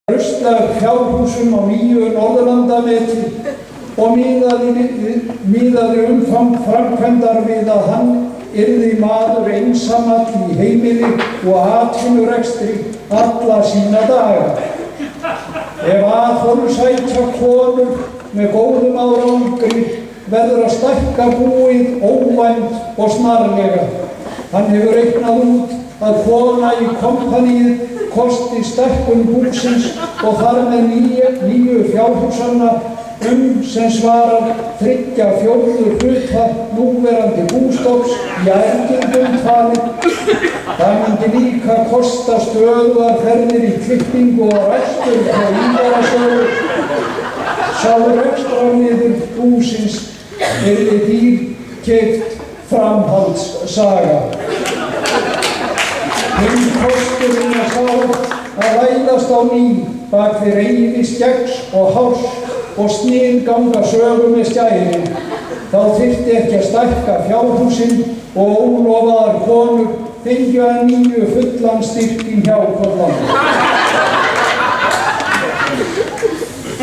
rusla fjárhúsum á nýju Norðurlandametri og miðaði umfang framkvæmdar við að hann yrði maður einsamall í heimili og atvinnurekstri alla sína daga. Ef að honum sækja konur með góðum árangri verður að stækka búið óvænt og snarlega. Hann hefur reiknað út að kona í kompaníið kosti stækkun búsins og þar með nýju fjárhúsanna sem svarar 3/4 hluta núverandi bústofns í ergindum talið. Það myndi líka kosta stöðugar ferðir í klippingu og rækstur frá Ívarasögu. Sá rekstrarliður búsins yrði dýrkeypt framhaldssaga. Hinn kosturinn er sá að læðast á ný bak við reiði skeggs og hárs og sniðganga sögu með skæri. Þá þyrfti ekki að stækka fjárhúsin og ólofaðar konur fengju að nýju fullan styrk í hjákollan.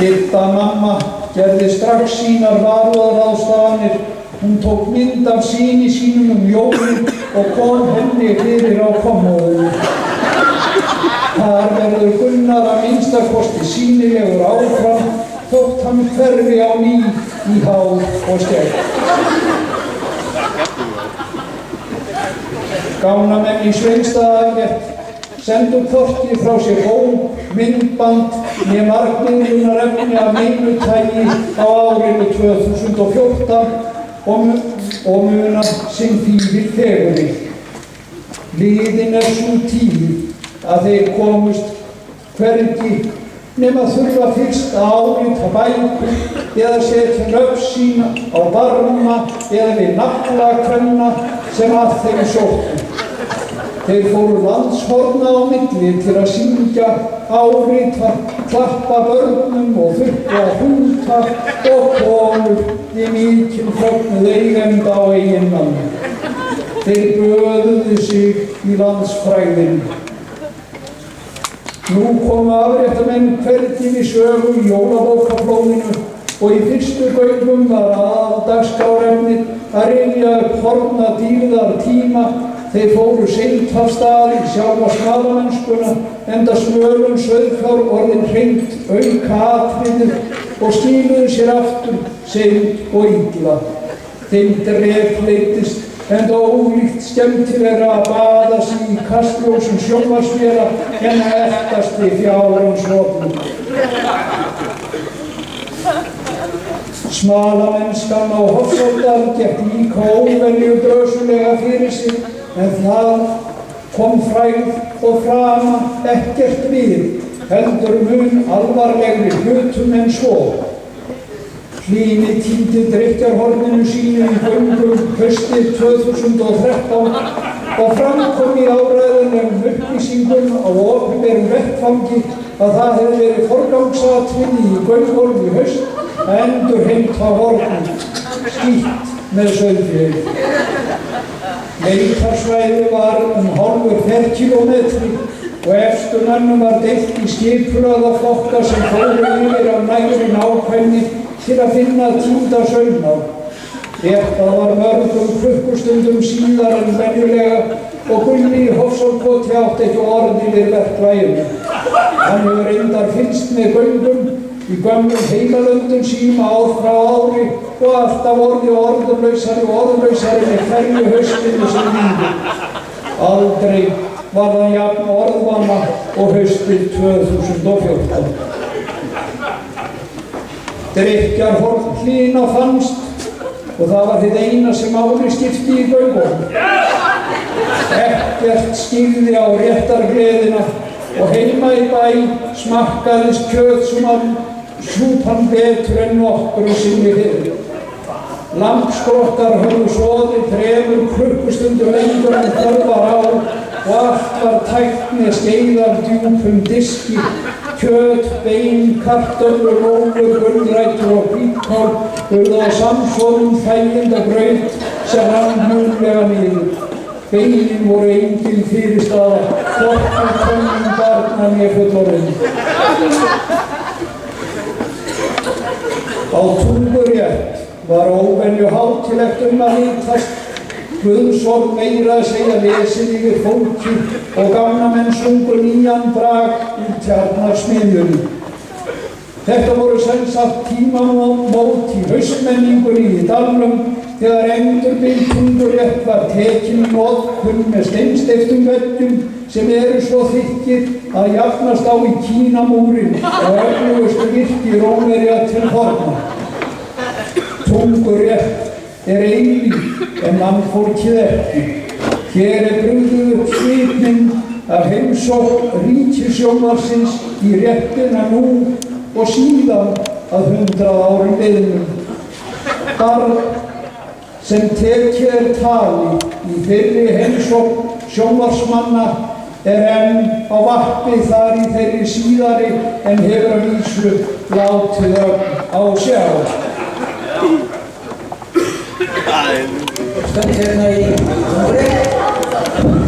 Didda mamma gerði strax sínar varúðarráðstafanir. Hún tók mynd af syni sínum jólin og kom henni fyrir á kommóðunni. Þar verður Gunnar að minnsta kosti sýnilegur áfram þótt hann hverfi á ný í hár og skegg. Gánamenn í Sveinsstaðagerð sendu hvorki frá sér bók, myndband né markmiðlunarefni af neinu tagi á árinu 2014 og muna sinn fyrir fegurri. Liðin sú tíð að þeir komust hvergi nema þurfa fyrst að árita bækur eða setja nöfn sín á barma eða við naflakvenna sem að þeim sóttu. Þeir fóru landshorna á milli til að syngja, árita, klappa börnum og þurrka hrúta og konur í mikinn fögnuð eigenda á eigin manni. Þeir böðuðu sig í landsfræðinni. Nú komu afréttamenn hvergi við sögu í jólabókaflóðinu og í fyrstu göngum var aðaldagskrárefnið að rifja upp horfna dýrðar tíma. Þeir fóru seint af stað í sjálfa smalamennskuna enda smölun sauðfjár orðin hreint aukaatriði og stíluðu sér aftur seint og illa. Þeim drepleitist enda ólíkt skemmtilegra að baða sig í kastljósum sjónvarpsvéla en að eltast við fjárhagsnotum. Smalamennskan á Hofsórdal gekk líka óvenju drösulega fyrir sig en það kom frægð og frama ekkert við, heldur mun alvarlegri hlutum en svo. Hlíni týndi drykkjarhorninu sínu í göngum haustið 2013 og framkom í áræðanlegum upplýsingum á opinberum vettfangi að það hefði verið forgangsatriði í göngunum í haust að endurheimta hornin, skítt með sauðfé. Leitarsvæði var hálfur ferkílómetri og efstu mönnum var deilt í skipulagða flokka sem fóru yfir af nægri nákvæmni til að finna týnda sauðná. Þetta var mörgum klukkustundum síðar en venjulega og Gulli í Hofsárkoti átti ekki orð yfir verklæginu. Hann hefur reyndar fylgst með göngum í gömlum heimalöndum síma ár frá ári og alltaf orðið orðlausari með hverju haustinu sem líður. Aldrei var það jafn orðvana og haustið 2014. Drykkjarhorn Hlína fannst og það var hið eina sem máli skipti í göngunum. Ekkert skýrði á réttargleðina og heima í bæ smakkaðist kjötsúpan betur en nokkru sinni fyrir. Lambskrokkar höfðu soðið 3 klukkustundum lengur en þörf var á og allt var tætt með skeiðar djúpum diski. Kjöt, bein, kartöflur, rófur, gulrætur og hvítkál urðu á samsvoðum þægindagraut sem rann mjúklega niður. Beinin voru engin fyrirstaða, hvorki könnum barna né fullorðinna. Á Tungurétt var óvenju hátíðlegt að litast. Guðsorð meira að segja lesið yfir fólki og gagnamenn sungu nýjan brag úr Tjarnarsmiðjunni. Þetta voru semsagt tímamót í haustmenningunni í dalnum þegar endurbyggð Tungurétt var tekin í notkun með steinsteyptum veggjum sem eru svo þykkir að jafnast á í Kínamúrinn og öflugustu virki Rómverja til forna. Tungurétt eilíf en mannfólkið ekki. Hér brugðuð upp svipmynd af heimsókn ríkissjónvarpsins í réttina nú og síðan að 100 árum liðnum. Barn sem tekið tali í fyrri heimsókn sjónvarpsmanna enn á vappi þar í þeirri síðari en hefur að vísu látið á sjá. Standi hérna í Tungurétt,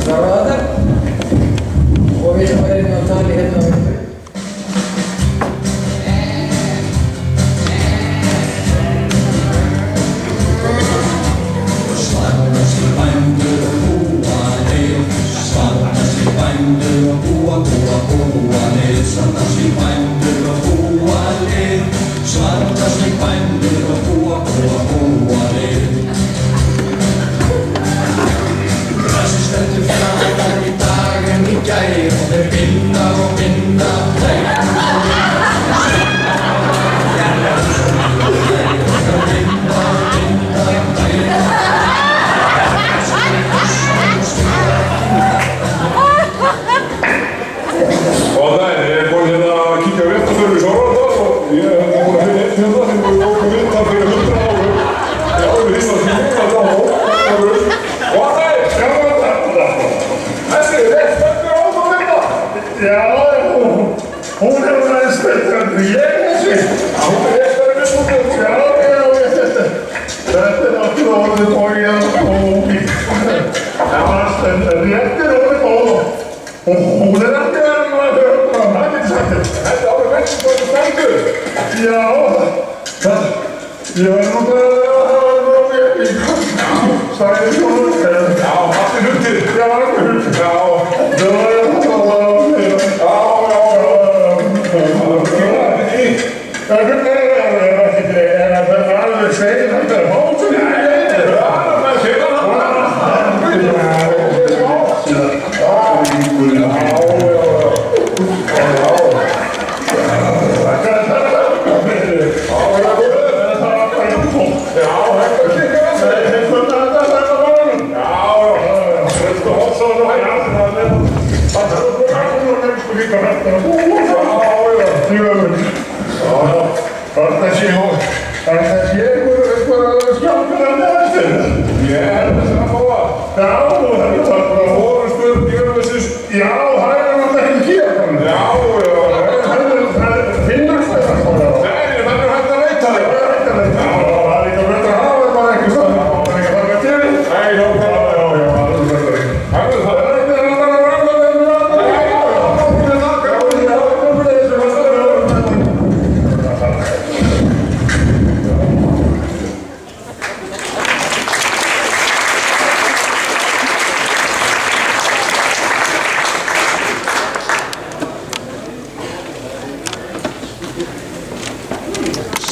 Svarfaðardal og við sem erum að tala hérna á Tungurétt. Svartneskir bændur og búanir, svartneskir bændur og búanir, svartneskir bændur og búanir, svartneskir bændur og búanir. Grasið stendur framar í dag en í gær og þeir vinna og vinna. Og ég er búinn hérna að kíkja á réttarför í Svarfaðardal og ég er búinn að finna einn hérna sem voru okkur viðtal fyrir 100 árum. Já, við hýstum að það á árum. Og það sjáum við þetta. Þessi rétt stendur áfram hérna. Já, hún hefur aðeins stendur en ég þessi. Hún réttari við stúdent. Þetta náttúrulega orðið bóið og réttir orðið bóið. Hún ekki verið að höfna, það getur sagt þetta. Þetta árið vexti hvað þú stendur. Já, ég var nú bara að hafa það í sagði svona. Já, allir hundir. Já, allir hundir. Já, það var ég að tala á þeirra. Já. Það er alveg segið þetta hóttur.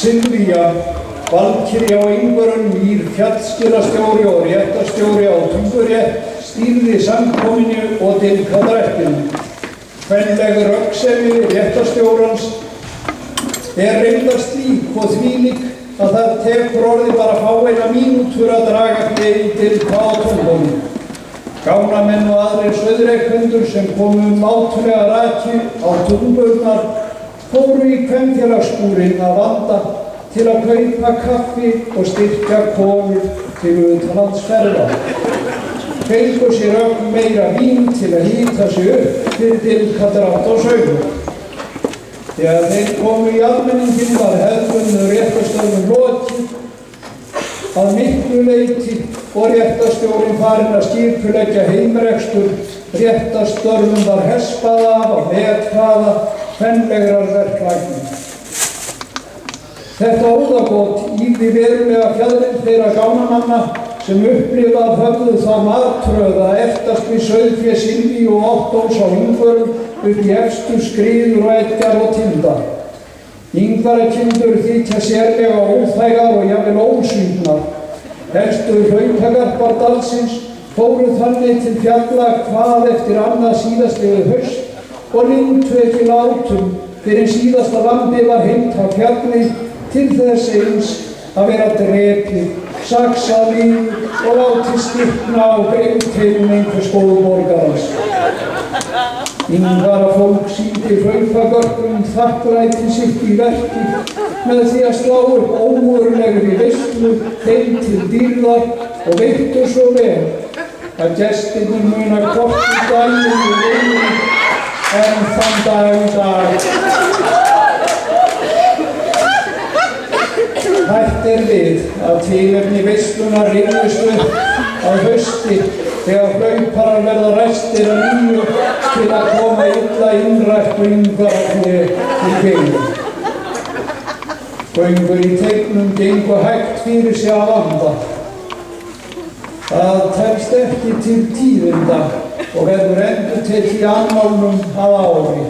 Silvía, Valkyrja og Ingvarun Mýr, fjallskilastjóri og réttarstjóri á Tungurétt, stýrði samkominu og dilkadrættinu. Kvenleg röggsemi réttarstjórans reyndar slík og þvílík að það tekur orðið bara fáeina mínútur að draga fleiri dilka á tungunum. Gánamenn og aðrir sauðrekundur sem komu mátulega raki á tungurnar fóru í kvenfélagsskúrinn að vanda til að kaupa kaffi og styrkja konur til utanlandsferða. Fengu sér meira vín til að hýta sig upp fyrir dilkadrátt á saugum. Þegar þeir komu í almenninginn var hefðbundnu réttarstörfum lokið að miklu leyti og réttarstjórinn farinn að skipuleggja heimrekstur, réttarstörfum var hespað af á methraða kvenlegrar verklækni. Þetta óðagót ýfði verulega fjæðrin þeirra gánamanna sem upplifað höfðu þá martröð að eftast við sauðfé Silvíu og Ottós á Ingvörum upp í efstu skriður og eggjar og tindar. Ingvarakindur þykja sérlega óþægar og jafnvel ósvífnar. Helstu hlaupagarpar dalsins fóru þannig til fjalla hvað eftir annað síðastliðið haust og linntu ekki látum fyrir síðasta lambi var heimt á fjalli til þess eins að vera drepið, saxað líf og látið stikna á greiftilum einhvers góðu borgarans. Ingvarafólk sýndi hlaupagörpum þakklæti sitt í verki með því að slá upp ómögulegri veislu þeim til dýrðar og veittu svo vel að gestirnir muna hvorki daginn í leiðinni en þann dag í dag. Hætt við að tilefni veislunar rifjust upp að hausti þegar hlauparar verða ræstir að nýju til að koma illa innrættu Ingvarafé til byggðu. Göngur í teiknum gengu hægt fyrir sig að vanda. Það telst ekki til tíðinda og verður endurtekið í annálnum að ári.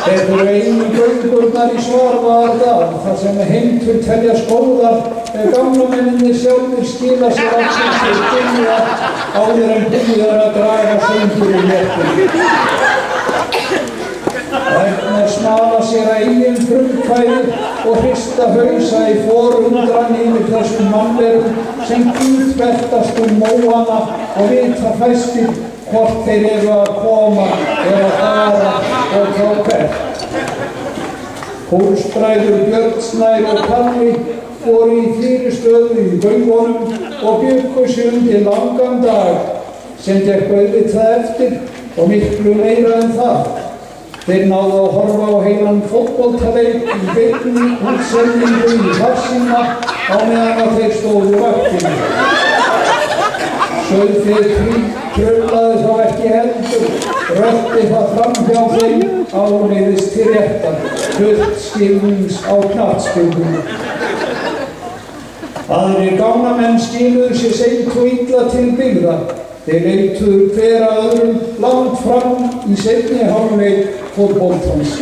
Þetta eru einu göngurnar í Svarfaðardal þar sem heimtur teljast góðar ef gamlamennirnir sjálfir skila sér alls til byrja áður en byrjar að draga söngur í léttum. Þarna smala sér að eigin frumkvæði og hrista hausa í forundran yfir þessum mannverum sem gútveltast móana og vita fæstir hvort þeir eru að koma eða fara og þá hvert. Hólsbræður Björn Snær og Kalli voru í fyrirstöðu í göngunum og bjuggu sig undir langan dag sem gekk auðvitað eftir og miklu meira en það. Þeir náðu að horfa á heilan fótboltaleik í beinni útsendingu í farsíma á meðan að þeir stóðu vaktinni. Sauðféð tröllaði þá ekki heldur, rölti það framhjá þeim áleiðis til réttar, hlutskilnings á knattspyrnunni. Aðrir gánamenn skiluðu sér seint og illa til byggða. Þeir leituðu hver að öðrum langt fram í seinni hálfleik fótboltans.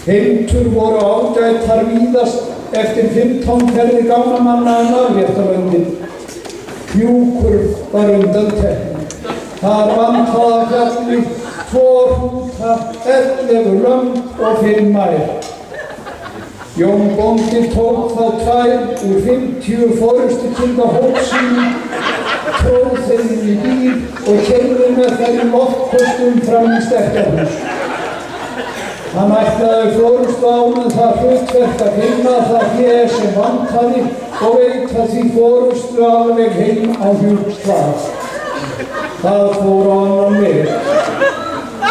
Heimtur voru ágætar víðast eftir 15 ferðir gánamanna Norðréttarlöndin. Hjúkur var undantekning. Þar vantaði fjalli 2 hrúta, 11 lömb og 5 mær. Jón bóndi tók þá 2 úr 50 forystukinda hópsínum, tróð þeim í bíl og keyrði með þeim loftköstum fram í stekkjarhús. Hann ætlaði forystuánum það hlutverk að finna það fé sem vantaði og veita því forystu alveg heim á Hjúksvað. Það fór á annan veg.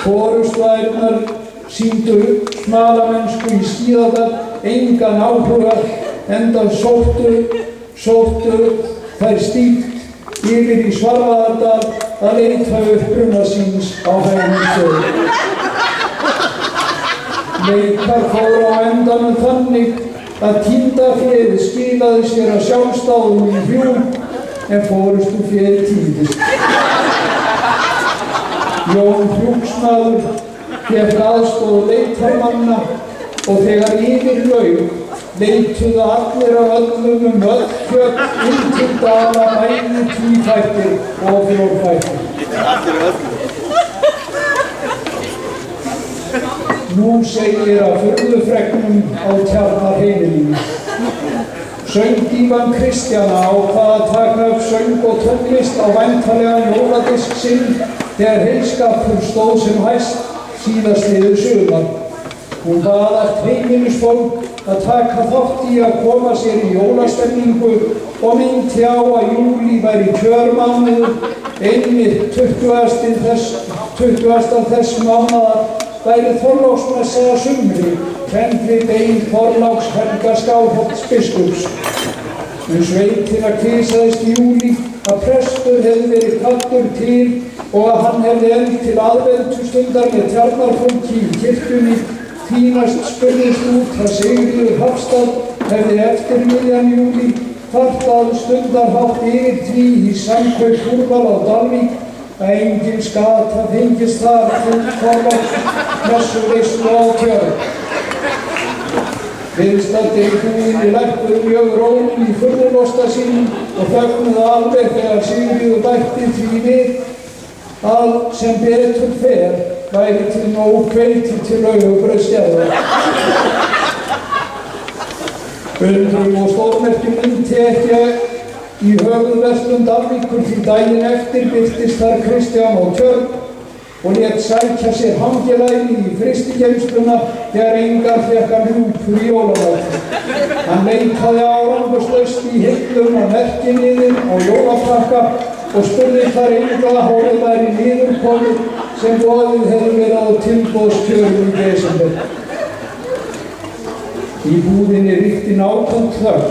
Forystuærnar sýndu smalamennsku í Skíðadal engan áhuga enda sóttu þær stígt yfir í Svarfaðardal að leita uppruna síns á þessum stöðum. Leikar fóru á endanum þannig að tíndaféð skilaði sér að sjálfsdáðum í Hjú en forystuféð týndist. Jón Hjúksmaður fékk aðstoð leitarmanna og þegar yfir lauk leituðu allir af öllum öll kjöt inn til dala bæði tvífættir og fjórfættir. Nú segir að furðufregnum á Tjarnarheimilinu. Söngdívan Kristjana ákvað að taka upp söng og tónlist á væntanlegan jóladisk sinn þegar heilskapur stóð sem hæst síðastliðið sumar. Hún bað allt heimilisfólk að taka þátt í að koma sér í jólastemningu og minnti á að júlí væri kjörmánuður, einmitt 20. þess mánaðar væri Þorláksmessa að sumri kenndi bein Þorláks Helga Skálholtsbiskups. Sveitina kvisaðist í júlí að prestur hefði verið kvaddur til og að hann hefði enn til aðventustundar með tjarnarfólki í kirkjunni. Því næst spurðist út að Sigríður Hafstad hefði eftir miðjan júlí kvartað stundarhátt yfir því í samkaup Úrval á Dalvík að engin skata fengist þar til Þorláks messuveislu á Tjörn. Viðstaddir búinni lækkuðu mjög rónin í furðulosta sínum og fögnuðu alveg þegar Sigríður bætti því við að sem betur fer væri til nóg hveiti til laufabrauðsgerðar. Undrum og stórmerkjum myndi ekki í höfuðverslun Dalvíkur því daginn eftir birtist þar Kristján á Tjörn og lét sækja sér hangilæni í frystigeymsluna þegar Engar fékk hann rjúpur í jólamatinn. Hann leitaði árangurslaust í hillum og merkiniðinn á jólapakka og spurði þar Enga hárið væri niðurkomið sem boðið hefði verið á tilboðskjörum í desember. Í búðinni ríkti nákvæmt þögn.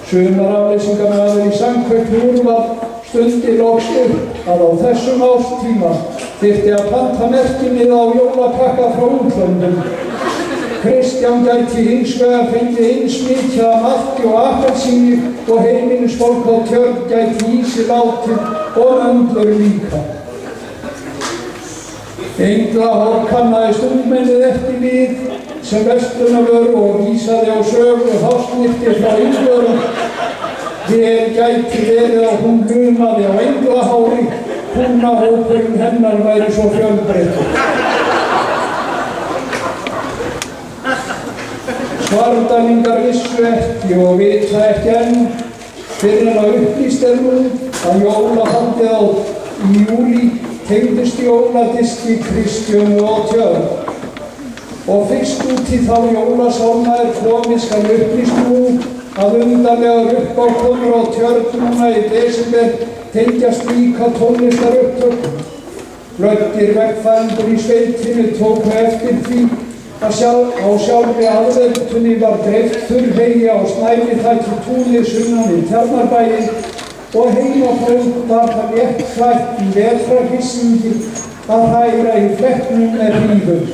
Sumarafleysingamaður í samkaupi Úrval stundi loks upp að á þessum árstíma þyrfti að panta merkið á jólapakka frá útlöndum. Kristján gæti hins vegar fengið eins mikið af malti og appelsíni og heimilisfólk á Tjörn gæti í sig látið og öndlur líka. Englahár kannaðist ungmennið eftir við sem verslunarvöru og vísaði á sögu hásnýtti frá Englörum. Vel gæti verið að hún lumaði á Englahári, húnahópurinn hennar væri svo fjölbreyttur. Svardalingar vissu ekki og vita ekki enn fyrr en að upplýst nú að jólahaldið í júlí tengdist jóladiski Kristjánu á Tjörn. Og fyrst út í þá jólasálma komið skal upplýst nú að undarlegar uppákomur á Tjörn núna í desember tengjast líka tónlistarupptökum. Glöggir vegfarendur í sveitinni tóku eftir því að á sjálfri aðventunni var dreift þurrhegi á Snæfellsþaki túnið sunnan við Tjarnarbæinn og heimafólk var það létt klætt í vetrarhissingi að hræra í flekknum með hrífum.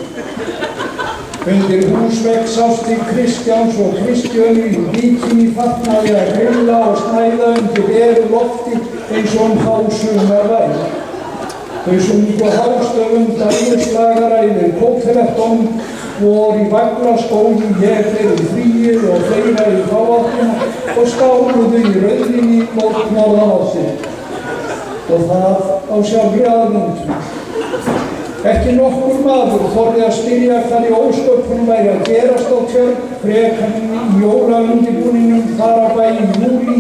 Undir húsvegg sást til Kristjáns og Kristjönu í bíkinni fatnaði að grilla og snæða undir beru lofti eins og hásumar væri. Þau sungu hástöfum dægurslagara yfir kótelettum, voru í vaglaskógi, ég fyrir fríið og fleira í fááttina og skáluðu í rauðinni mót norðanáttið. Og það á sjálfri aðventu. Ekki nokkur maður þorði að spyrja hvað í ósköpunum væri að gerast á Tjörn frekar í jólaundirbúningnum þar að bæ í júlí,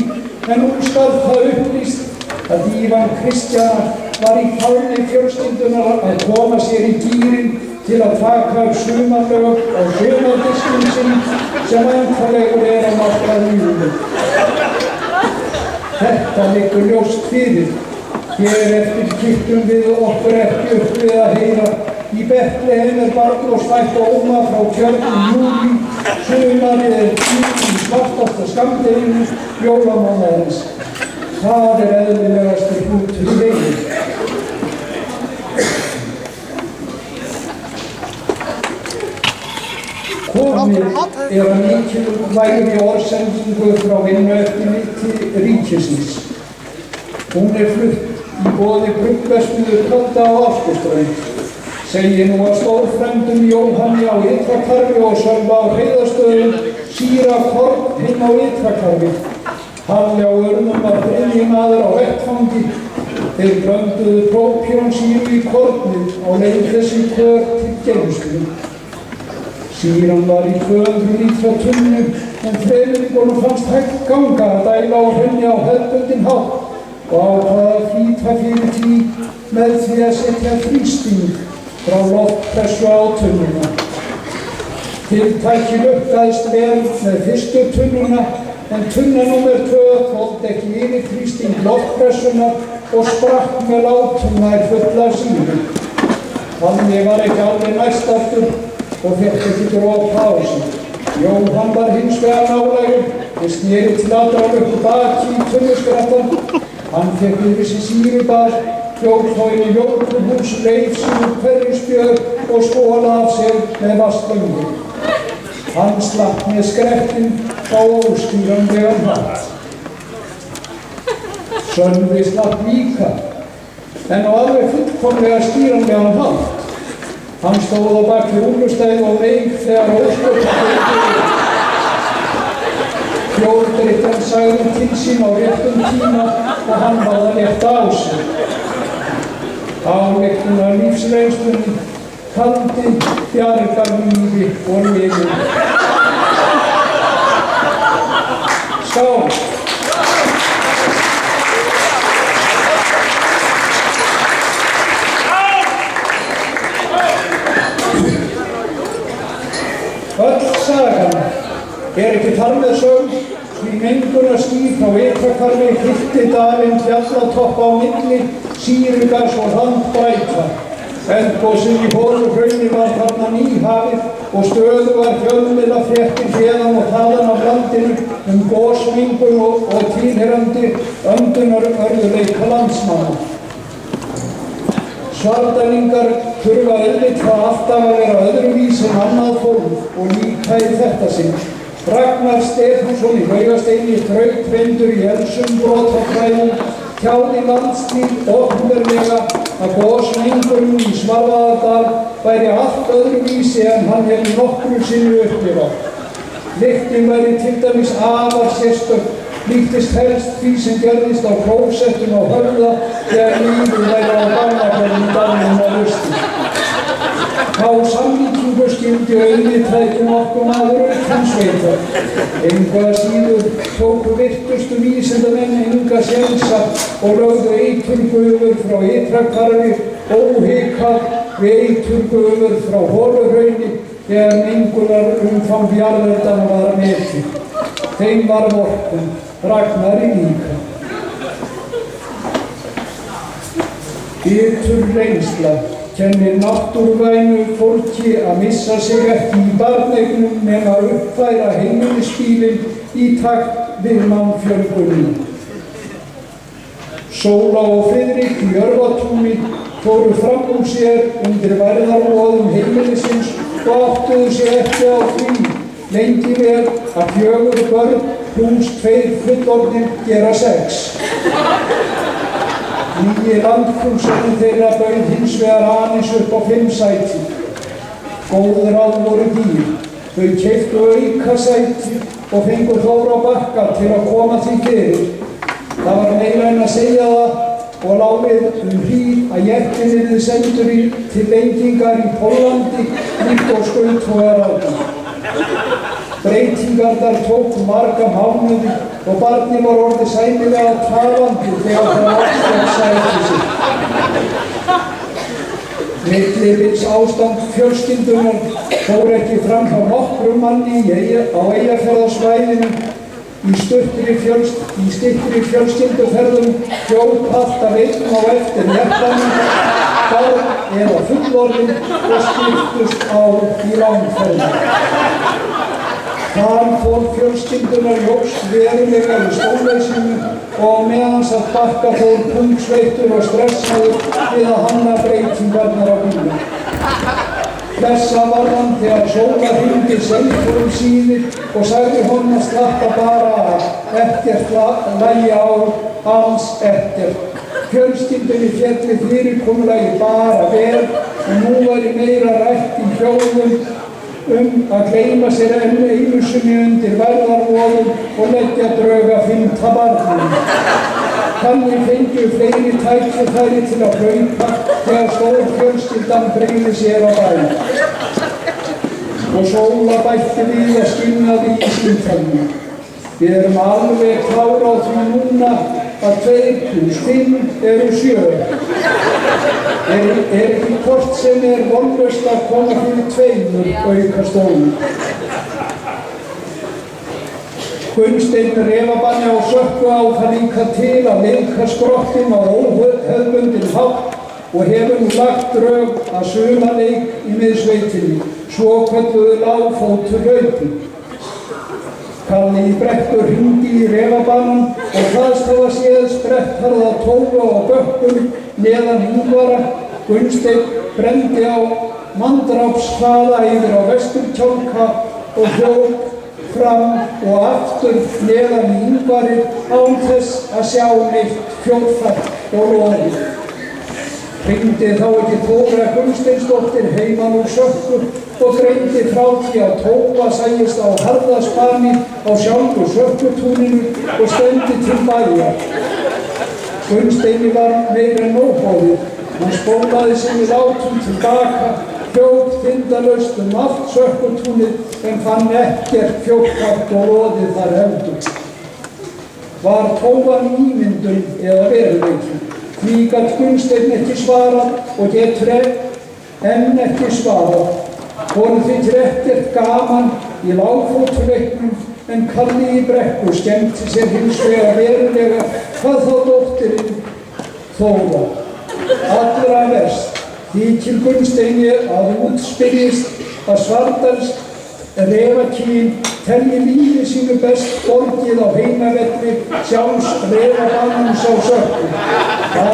en nú skal það upplýst að Ívan Kristjana var í faðmi fjölskyldunar að koma sér í gírinn til að taka upp sumarlög á sumardiskum sinn sem einfalegur að markaði júli. Þetta liggur ljóst fyrir. Hér eftir kiptum við okkur ekki upp við að heyra í Betlehem barnlaus fætt óma frá Tjörn í júlí, sumarið tíð í svartasta skammdeginu jólamánaðarins. Það eðlilegasti hlutur í veginn. Komið að mikilvægri orðsendingu frá Vinnueftirliti ríkisins. Hún flutt í boði bruggverksmiðju Kodda á Ásgeirsbraut. Segir nú að stórfrændum Jóhanni á Ytrahvarfi og Sölva á Hreiðarstöðum síra korn inn á Ytrahvarfi. Halli á Örnum var þriðji maður á vettfangi. Þeir blönduðu própjónsýru í kornið á leið þessi kör til geymslu. Sýran var í 200 lítra tunnu en Friðrikunum fannst hægt ganga að dæla á henni á hefðbundinn hátt og ákvað að flýta fyrir því með því að setja þrýsting frá loftpressu á tunnuna. Tiltækið lukkaðist vel með fyrstu tunnuna en tunna nr. 2 þoldi ekki yfir þrýsting loftpressunar og sprakk með látum nær fulla sýru. Þannig var ekki alveg næst aftur og fékk ekki dropa á sig. Jóhann var hins vegar nálægur og sneri til að draga upp úr baki í tunnuskraftan. Hann fékk yfir sig sýrubað, hljóp þá inn í jólatrúhús, reif sig úr hverju spjöð og skólaði af sér með vatnsblöngu. Hann slapp með skreppinn á óskýranlegan hátt. Sölvi slapp líka, en á alveg fullkomlega skýranlegan hátt. Hann stóð á bak við rúlustæði og veik þegar ósköpum Hljóðdrykkjan sagði til sín á réttum tíma og hann hafði að létta á sig. Ályktin af lífsreynslunni kaldi bjargar lífi og lífi. Skál! Öll sagan ekki þar með sögn, því mengunarský frá Ytrahvarfi fyllti dalinn fjallatoppa á milli, Sýrugas og Handbræta. Eldgosið í Holuhrauni var þarna nýhafið og stöðugar fjölmiðlafréttir héðan og þaðan af landinu gosmengun og tilheyrandi öndunarörðuleika landsmanna. Svardalingar þurfa auðvitað alltaf að vera öðruvísi en annað fólk og líka í þetta sinn. Ragnar Stefánsson í Laugasteini, þrautreyndur í Elsumbrotafræðum, tjáði Landslíf opinberlega að gosmengurinn í Svarfaðardal væri allt öðruvísi en hann hefði nokkru sinni upplifað. Lyktin væri til dæmis afar sérstök, líktist helst því sem gerðist á klósettum á Höfða þegar lífið væri á Barnafjörðum í dalnum á Rusti. Þá samlíkingu skyldi auðvitað ekki nokkur maður utan sveitar. Engu að síður tóku virtustu vísindamenn enga sénsa og lögðu eiturgufur frá Ytrahvarfi óhikað við eiturgufur frá Holuhrauni þegar mengunarumfang jarðarinnar var metið. Þeim var vorkunn, Ragnari líka. Bitur reynsla kennir náttúruvænu fólki að missa sig ekki í barneignum nema að uppfæra heimilisbílinn í takt við mannfjölgunina. Sóla og Friðrik í Örvatúni fóru fram úr sér undir værðarvoðum heimilisins og áttuðu sig ekki á því lengi vel að 4 börn plús 2 fullorðnir gera 6. Nýji landkrúsarnir þeirra bauð hins vegar aðeins upp á 5 sæti. Góð ráð voru dýr. Þau keyptu aukasæti og fengu Þór á Bakka til að koma því fyrir. Það var meira en að segja það og lá við hríð að jeppinn yrði sendur til lengingar í Póllandi líkt og skautvogar áður. Breytingarnar tóku marga mánuði og barnið var orðið sæmilega talandi þegar það afstökk sæti sitt. Millibils ástand fjölskyldunar fór ekki fram hjá nokkrum manni á Eyjafjarðarsvæðinu. Í styttri fjölskylduferðum hljóp alltaf einn á eftir jeppanum, barn eða fullorðinn og skiptust á í langferðum. Þaðan fór fjölskyldunar jókst verulega í skóleysinu og meðan satt Bakka fór pungsveittur og stressaður við að hanna breytingarnar á bílum. Hlessa var hann þegar Sóla hringdi Selforum síðir og sagði honum að slappa bara af, ekkert lægja á, alls ekkert. Fjölskyldunni félli fyrirkomulagi bara vel og nú væri meira rætt í hljóðum að gleyma sér enn einu sinni undir værðarvoðum og leggja drög að 5. barninu. Þannig fengu fleiri tækifæri til að hlaupa þegar stór fjölskyldan breyði sér á bæ. Og Sóla bætti við að skynjaði í símtölunni. Við erum alveg klár á því núna að 2 + 5 eru 7. Ekki hvort sem vonlaust að koma fyrir 2 aukastólum. Gunnsteinn refabanni á sökku á það líka til að leika skrokkinn á óhefðbundinn hátt og hefur nú lagt drög að sumarleik í miðsveitinni. svokölluðu lágfóturhlaupi. Kalli í Brekku hringdi í refabanan og hvaðst hafa séð sprettharða tófu á bökkum neðan Ingvara. Gunnsteinn brenndi á manndrápshraða yfir á Vesturkjálka og hljóp fram og aftur neðan í Ingvari án þess að sjá neitt fjórfært og loðið. Hringdi þá ekki Þóra Gunnsteinsdóttir heiman úr Sökku og greindi frá því að tófa sæist á harðaspani á sjálfu Sökkutúninu og stefndi til bæjar. Gunnsteini var meira en óboðið. Hann spólaði sig í látum tilbaka, hljóp þindalaust allt Sökkutúnið en fann ekkert fjórfært og loðið þar heldur. Var tófan ímyndun eða veruleiki? Því gat Gunnsteinn ekki svarað og getur enn ekki svarað. Honum þykir ekkert gaman í lágfótuleiknum en Kalli í Brekku skemmti sér hins vegar verulega, hvað þá dóttirinn Þóra. Allra verst þykir Gunnsteini að útspyrjist að Svardals refakýn telji lífi sínu best borgið á heimavelli sjálfs refabannans á Sökku.